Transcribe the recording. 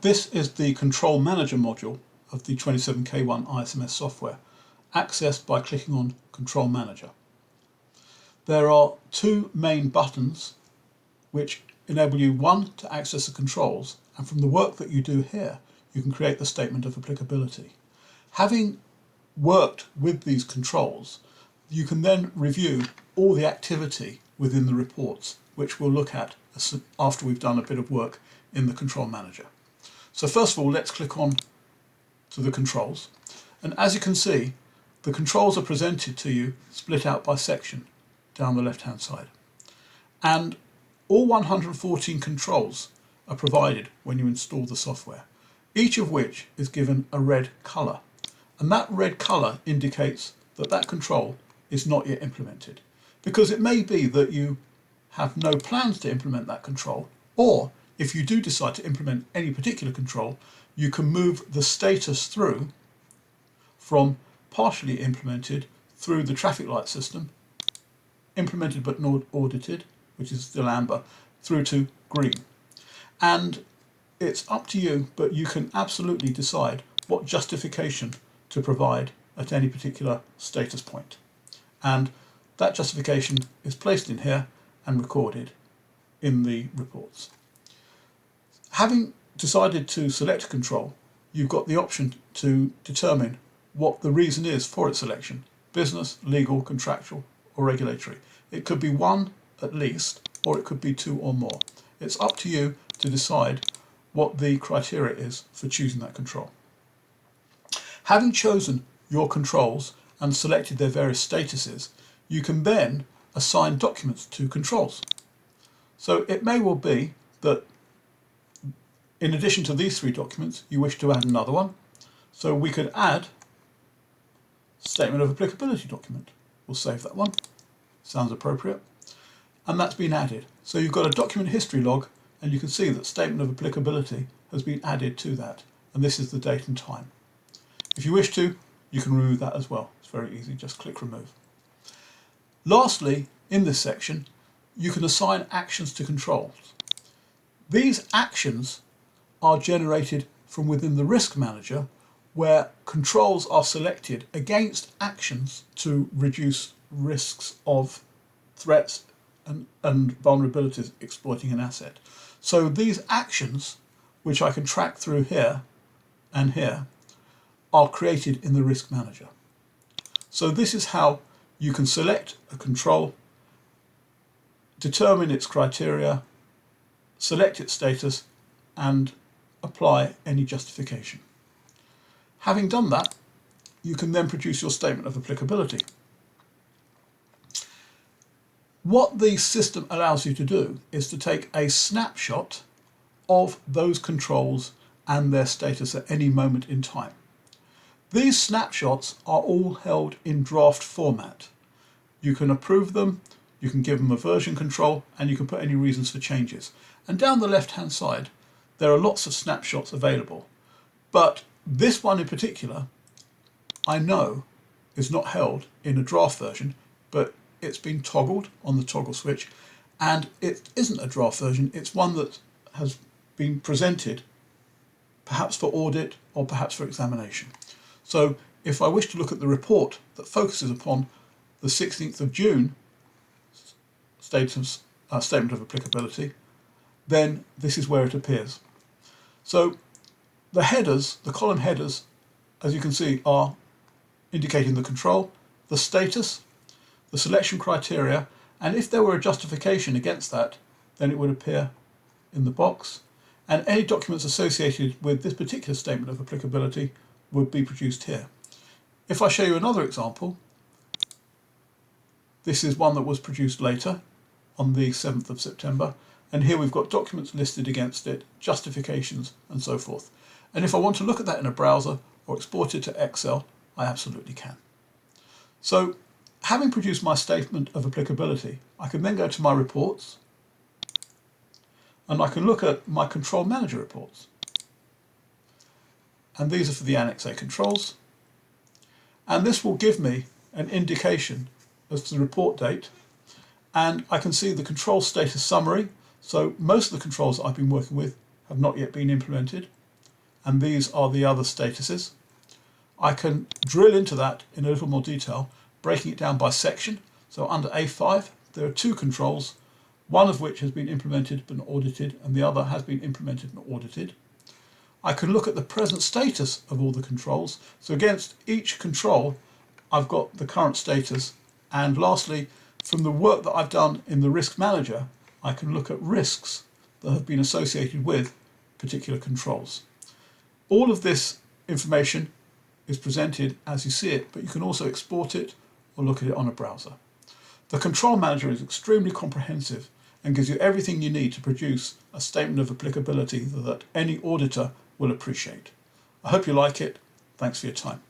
This is the Control Manager module of the 27K1 ISMS software, accessed by clicking on Control Manager. There are two main buttons which enable you, one, to access the controls, and from the work that you do here, you can create the Statement of Applicability. Having worked with these controls, you can then review all the activity within the reports, which we'll look at after we've done a bit of work in the Control Manager. So first of all, let's click on to the controls. And as you can see, the controls are presented to you split out by section down the left-hand side. And all 114 controls are provided when you install the software, each of which is given a red colour. And that red colour indicates that that control is not yet implemented, because it may be that you have no plans to implement that control, or if you do decide to implement any particular control, you can move the status through from partially implemented through the traffic light system, implemented but not audited, which is still amber, through to green. And it's up to you, but you can absolutely decide what justification to provide at any particular status point. And that justification is placed in here and recorded in the reports. Having decided to select a control, you've got the option to determine what the reason is for its selection: business, legal, contractual, or regulatory. It could be one at least, or it could be two or more. It's up to you to decide what the criteria is for choosing that control. Having chosen your controls and selected their various statuses, you can then assign documents to controls. So it may well be that in addition to these three documents, you wish to add another one. So we could add Statement of Applicability document. We'll save that one. Sounds appropriate. And that's been added. So you've got a document history log, and you can see that Statement of Applicability has been added to that. And this is the date and time. If you wish to, you can remove that as well. It's very easy, just click remove. Lastly, in this section, you can assign actions to controls. These actions are generated from within the risk manager, where controls are selected against actions to reduce risks of threats and vulnerabilities exploiting an asset. So these actions, which I can track through here and here, are created in the risk manager. So this is how you can select a control, determine its criteria, select its status, and apply any justification. Having done that, you can then produce your Statement of Applicability. What the system allows you to do is to take a snapshot of those controls and their status at any moment in time. These snapshots are all held in draft format. You can approve them, you can give them a version control, and you can put any reasons for changes. And down the left-hand side, there are lots of snapshots available. But this one in particular, I know, is not held in a draft version, but it's been toggled on the toggle switch, and it isn't a draft version, it's one that has been presented perhaps for audit or perhaps for examination. So if I wish to look at the report that focuses upon the 16th of June Statement of Applicability, then this is where it appears. So the headers, the column headers, as you can see, are indicating the control, the status, the selection criteria, and if there were a justification against that, then it would appear in the box, and any documents associated with this particular Statement of Applicability would be produced here. If I show you another example, this is one that was produced later on the 7th of September, and here we've got documents listed against it, justifications, and so forth. And if I want to look at that in a browser or export it to Excel, I absolutely can. So having produced my Statement of Applicability, I can then go to my reports, and I can look at my Control Manager reports. And these are for the Annex A Controls. And this will give me an indication as to the report date, and I can see the control status summary. So most of the controls that I've been working with have not yet been implemented. and these are the other statuses. I can drill into that in a little more detail, breaking it down by section. So under A5, there are two controls, one of which has been implemented but not audited, and the other has been implemented and audited. I can look at the present status of all the controls. So against each control, I've got the current status. And lastly, from the work that I've done in the risk manager, I can look at risks that have been associated with particular controls. All of this information is presented as you see it, but you can also export it or look at it on a browser. The control manager is extremely comprehensive and gives you everything you need to produce a statement of applicability that any auditor will appreciate. I hope you like it. Thanks for your time.